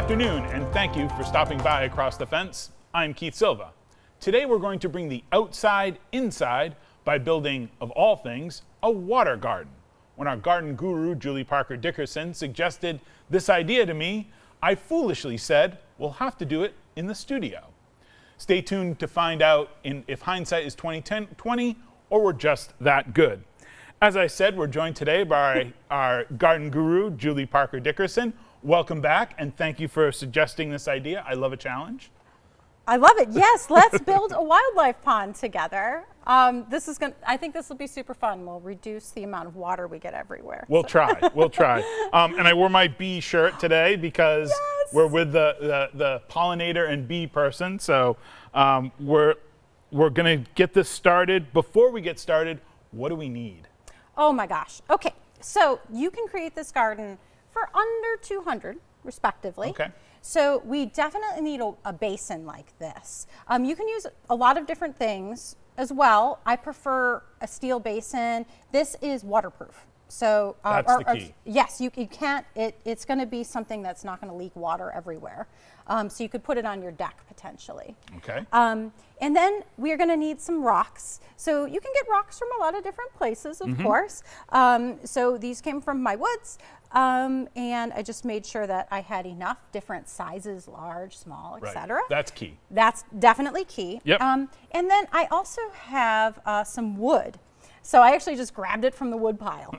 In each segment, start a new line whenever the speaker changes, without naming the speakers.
afternoon, and thank you for stopping by Across the Fence. I'm Keith Silva. Today we're going to bring the outside inside by building, of all things, a water garden. When our garden guru, Julie Parker-Dickerson, suggested this idea to me, I foolishly said, we'll have to do it in the studio. Stay tuned to find out if hindsight is 20/20 or we're just that good. As I said, we're joined today by our garden guru, Julie Parker-Dickerson. Welcome back, and thank you for suggesting this idea. I love a challenge.
I love it. Yes, let's build a wildlife pond together. I think this will be super fun. We'll reduce the amount of water we get everywhere.
We'll try. And I wore my bee shirt today because we're with the pollinator and bee person. So we're going to get this started. Before we get started, what do we need?
Oh my gosh. Okay, so you can create this garden for under 200, respectively.
Okay.
So we definitely need a basin like this. You can use a lot of different things as well. I prefer a steel basin. This is waterproof. So
that's the key.
Yes, you can't. It's going to be something that's not going to leak water everywhere. So you could put it on your deck potentially.
Okay.
And then we're going to need some rocks. So you can get rocks from a lot of different places, of course. So these came from my woods. And I just made sure that I had enough different sizes, large, small, etc.
That's key.
That's definitely key.
Yep.
And then I also have some wood. So I actually just grabbed it from the wood pile.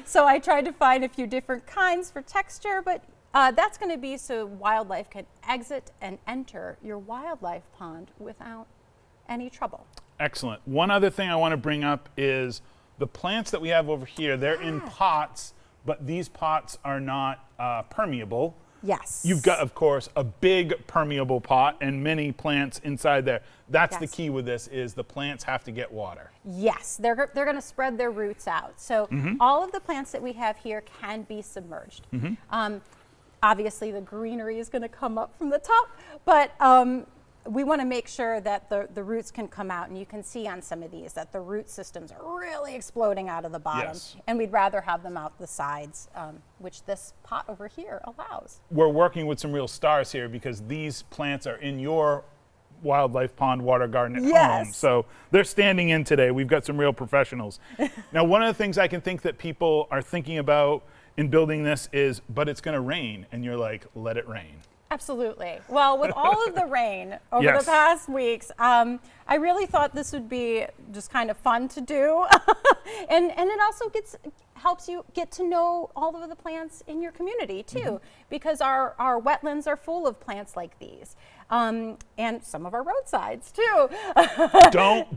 So I tried to find a few different kinds for texture, but that's going to be so wildlife can exit and enter your wildlife pond without any trouble.
Excellent. One other thing I want to bring up is the plants that we have over here. They're in pots, but these pots are not permeable.
Yes.
You've got, of course, a big permeable pot and many plants inside there. That's the key with this, is the plants have to get water.
Yes, they're going to spread their roots out. So all of the plants that we have here can be submerged. Obviously, the greenery is going to come up from the top, but we want to make sure that the roots can come out, and you can see on some of these that the root systems are really exploding out of the bottom.
Yes.
And we'd rather have them out the sides, which this pot over here allows.
We're working with some real stars here because these plants are in your wildlife pond water garden at home. So they're standing in today. We've got some real professionals. Now, one of the things I can think that people are thinking about in building this is, but it's going to rain. And you're like, let it rain.
Absolutely. Well, with all of the rain over the past weeks, I really thought this would be just kind of fun to do. and it also helps you get to know all of the plants in your community too, because our wetlands are full of plants like these. And some of our roadsides too.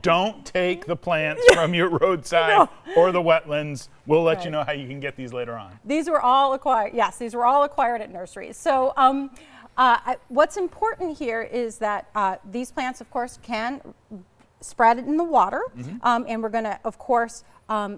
Don't take the plants from your roadside or the wetlands. We'll let you know how you can get these later on.
These were all acquired. Yes, these were all acquired at nurseries. So what's important here is that these plants, of course, can spread it in the water. And we're going to, of course,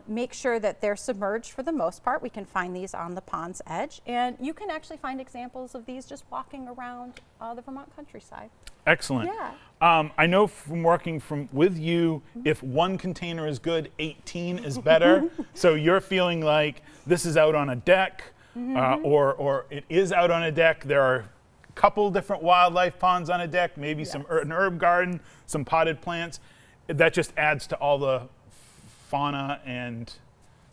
make sure that they're submerged for the most part. We can find these on the pond's edge. And you can actually find examples of these just walking around the Vermont countryside.
Excellent.
Yeah.
I know from working with you, if one container is good, 18 is better. So you're feeling like this is out on a deck, or it is out on a deck. There are a couple different wildlife ponds on a deck, maybe an herb garden, some potted plants. That just adds to all the fauna and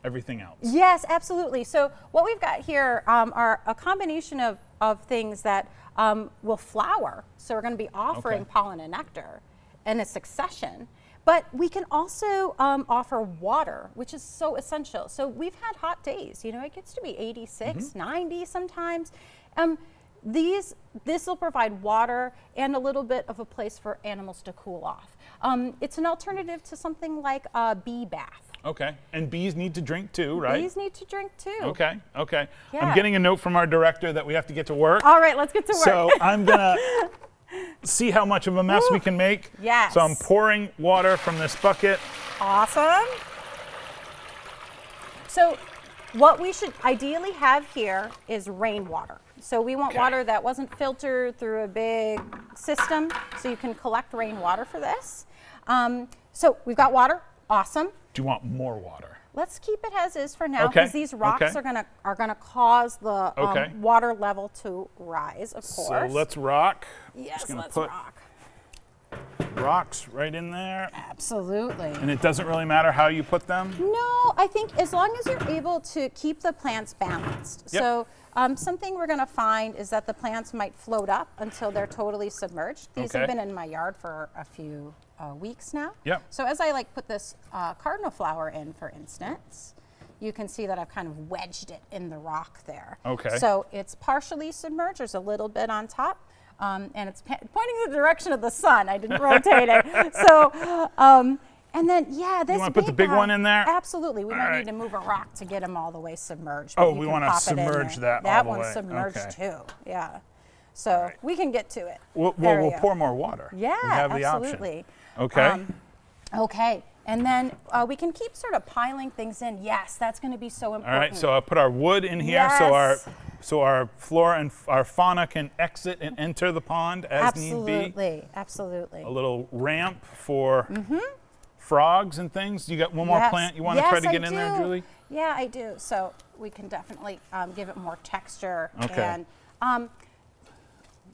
everything else.
Yes, absolutely. So what we've got here are a combination of things that will flower. So we're going to be offering pollen and nectar in a succession. But we can also offer water, which is so essential. So we've had hot days. You know, it gets to be 86, 90 sometimes. This will provide water and a little bit of a place for animals to cool off. It's an alternative to something like a bee bath.
Okay, and bees need to drink too, right?
Bees need to drink too.
Okay.
Yeah.
I'm getting a note from our director that we have to get to work.
All right, let's get to work.
So I'm gonna see how much of a mess we can make.
Yes.
So I'm pouring water from this bucket.
Awesome. So what we should ideally have here is rainwater. So we want water that wasn't filtered through a big system, so you can collect rainwater for this. So we've got water, awesome.
Do you want more water?
let's keep it as is for now, because these rocks are gonna cause the water level to rise, of course.
So let's rock.
Yes, let's rock.
Rocks right in there.
Absolutely.
And it doesn't really matter how you put them?
No, I think as long as you're able to keep the plants balanced.
Yep.
So something we're going to find is that the plants might float up until they're totally submerged. These have been in my yard for a few weeks now.
Yep.
So as I put this cardinal flower in, for instance, you can see that I've kind of wedged it in the rock there.
Okay.
So it's partially submerged. There's a little bit on top. And it's pointing in the direction of the sun. I didn't rotate it. So, and then, this
You want to put the big one in there?
Absolutely. We might need to move a rock to get them all the way submerged.
Oh, we want to submerge that all the way.
That one's submerged too. Yeah. So we can get to it.
We'll pour more water.
Yeah,
we have
absolutely.
The option. Okay.
Okay. And then we can keep sort of piling things in. Yes, that's going to be so important.
All right. So I'll put our wood in here so our flora and our fauna can exit and enter the pond as need be.
Absolutely. Absolutely.
A little ramp for frogs and things. You got one more plant you want to try to get in there, Julie?
Yeah, I do. So we can definitely give it more texture and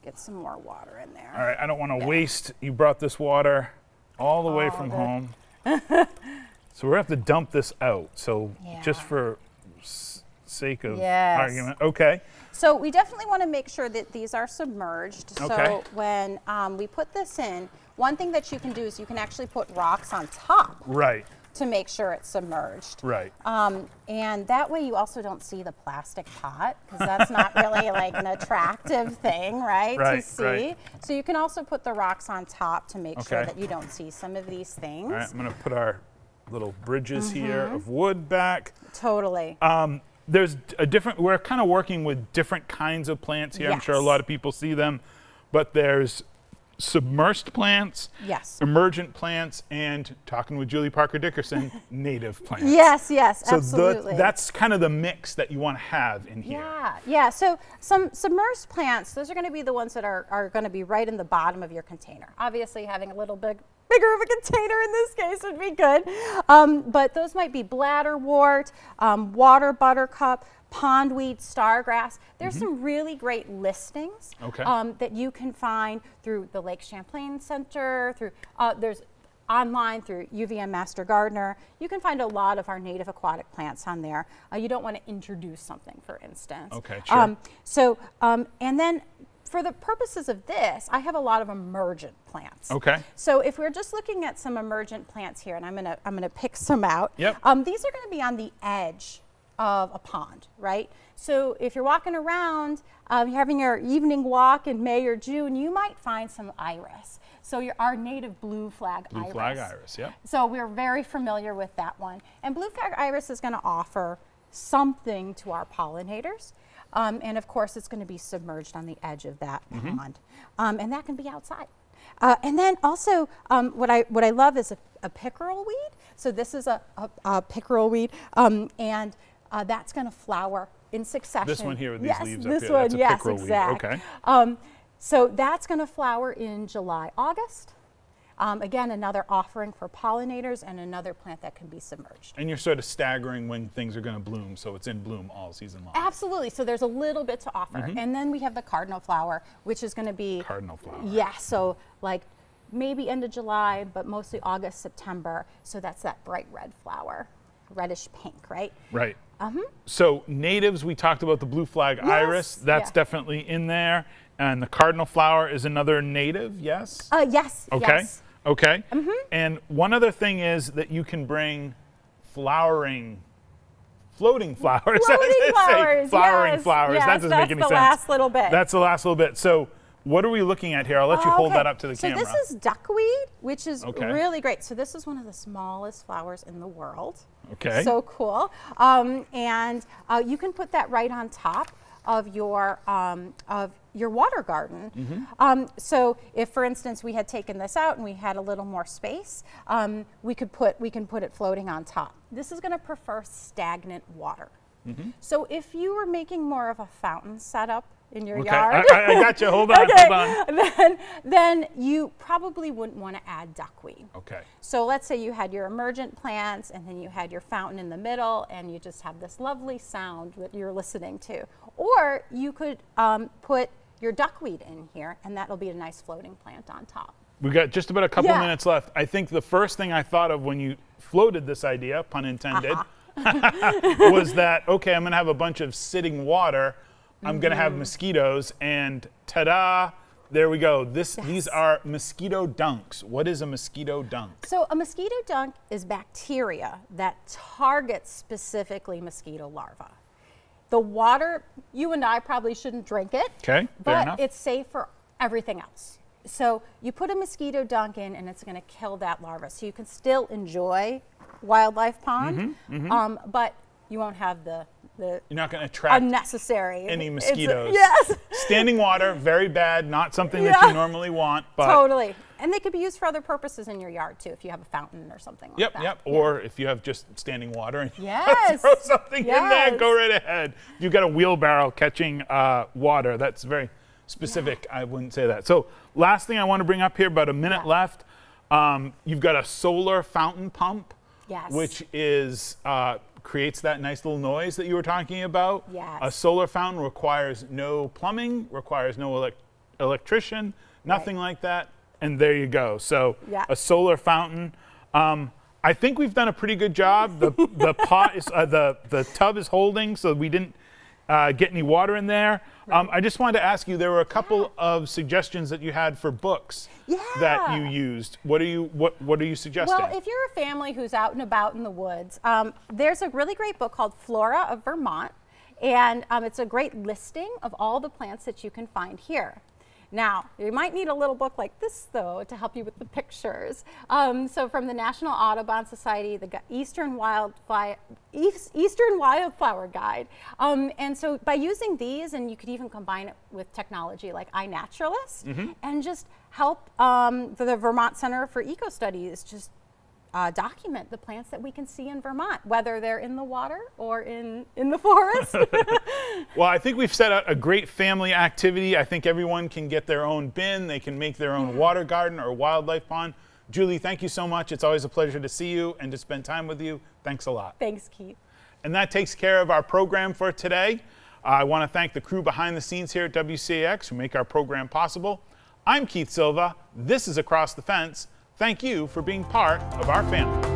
get some more water in there.
All right. I don't want to waste. You brought this water all the way from home. So we're going to have to dump this out. So just for sake of argument. Okay.
So we definitely want to make sure that these are submerged. So when we put this in, one thing that you can do is you can actually put rocks on top.
Right.
To make sure it's submerged.
Right.
And that way you also don't see the plastic pot, because that's not really an attractive thing, right, to see. Right. So you can also put the rocks on top to make sure that you don't see some of these things.
All right, I'm going to put our little bridges here of wood back.
Totally.
There's we're kind of working with different kinds of plants here. I'm sure a lot of people see them, but there's submersed plants, emergent plants, and talking with Julie Parker-Dickerson, native plants.
Yes,
so
absolutely.
That's kind of the mix that you want to have in here.
Yeah. So some submersed plants, those are going to be the ones that are going to be right in the bottom of your container. Obviously, having a little bigger of a container in this case would be good. But those might be bladderwort, water buttercup, pondweed, stargrass. There's some really great listings that you can find through the Lake Champlain Center, through there's online through UVM Master Gardener. You can find a lot of our native aquatic plants on there. You don't want to introduce something, for instance.
Okay, sure.
And then for the purposes of this, I have a lot of emergent plants.
Okay.
So if we're just looking at some emergent plants here, and I'm gonna pick some out.
Yep.
These are going to be on the edge of a pond, right? So if you're walking around, you're having your evening walk in May or June, you might find some iris. So our native blue flag iris.
Blue flag iris, yeah.
So we're very familiar with that one. And blue flag iris is going to offer something to our pollinators. And of course, it's going to be submerged on the edge of that pond. And that can be outside. And then also, what I love is a pickerel weed. So this is a pickerel weed, and that's going to flower in succession.
This one here with these leaves up here,
this one,
that's a pickerel weed.
Okay. So that's going to flower in July, August. Again, another offering for pollinators and another plant that can be submerged.
And you're sort of staggering when things are going to bloom, so it's in bloom all season long.
Absolutely. So there's a little bit to offer. And then we have the cardinal flower, which is going to be...
Cardinal flower.
Yeah, so maybe end of July, but mostly August, September. So that's that bright red flower, reddish pink, right?
Right. So natives, we talked about the blue flag iris. That's definitely in there. And the cardinal flower is another native, yes?
Yes.
Okay.
Yes.
Okay. And one other thing is that you can bring floating flowers. Flowering flowers.
Yes,
that doesn't make any sense.
That's the last little bit.
That's the last little bit. So what are we looking at here? I'll let you hold that up to the camera.
So this is duckweed, which is really great. So this is one of the smallest flowers in the world.
Okay.
So cool. And you can put that right on top of your water garden. So if, for instance, we had taken this out and we had a little more space, we can put it floating on top. This is going to prefer stagnant water. So if you were making more of a fountain setup in your
Okay,
yard.
I got you. Hold on, hold on.
Then you probably wouldn't want to add duckweed.
Okay.
So let's say you had your emergent plants and then you had your fountain in the middle and you just have this lovely sound that you're listening to. Or you could put your duckweed in here and that'll be a nice floating plant on top.
We got just about a couple minutes left. I think the first thing I thought of when you floated this idea, pun intended, was that, okay, I'm going to have a bunch of sitting water. I'm going to have mosquitoes, and ta-da, there we go. These are mosquito dunks. What is a mosquito dunk?
So a mosquito dunk is bacteria that targets specifically mosquito larvae. The water, you and I probably shouldn't drink it,
Okay, fair
but
enough.
it's safe for everything else. So you put a mosquito dunk in and it's going to kill that larva. So you can still enjoy wildlife pond, but you won't have the
You're not going to attract
unnecessary
any mosquitoes.
Yes.
Standing water, very bad, not something that you normally want. But
Totally. And they could be used for other purposes in your yard too, if you have a fountain or something like that.
Yep. Or if you have just standing water and
Yes.
throw something in there,
Yes.
go right ahead. If you've got a wheelbarrow catching water, that's very specific. I wouldn't say that. So last thing I want to bring up here, about a minute left. You've got a solar fountain pump, which is creates that nice little noise that you were talking about.
Yes.
A solar fountain requires no plumbing, requires no electrician, nothing like that. And there you go. So a solar fountain. I think we've done a pretty good job. The pot is the tub is holding, so we didn't get any water in there. I just wanted to ask you, there were a couple of suggestions that you had for books that you used. What are you suggesting?
Well, if you're a family who's out and about in the woods, there's a really great book called Flora of Vermont, and it's a great listing of all the plants that you can find here. Now, you might need a little book like this, though, to help you with the pictures. So from the National Audubon Society, the Eastern Wildflower Guide. And so by using these, and you could even combine it with technology like iNaturalist, and just help the Vermont Center for Eco Studies just document the plants that we can see in Vermont, whether they're in the water or in the forest.
Well, I think we've set out a great family activity. I think everyone can get their own bin. They can make their own water garden or wildlife pond. Julie, thank you so much. It's always a pleasure to see you and to spend time with you. Thanks a lot.
Thanks, Keith.
And that takes care of our program for today. I want to thank the crew behind the scenes here at WCAX who make our program possible. I'm Keith Silva. This is Across the Fence. Thank you for being part of our family.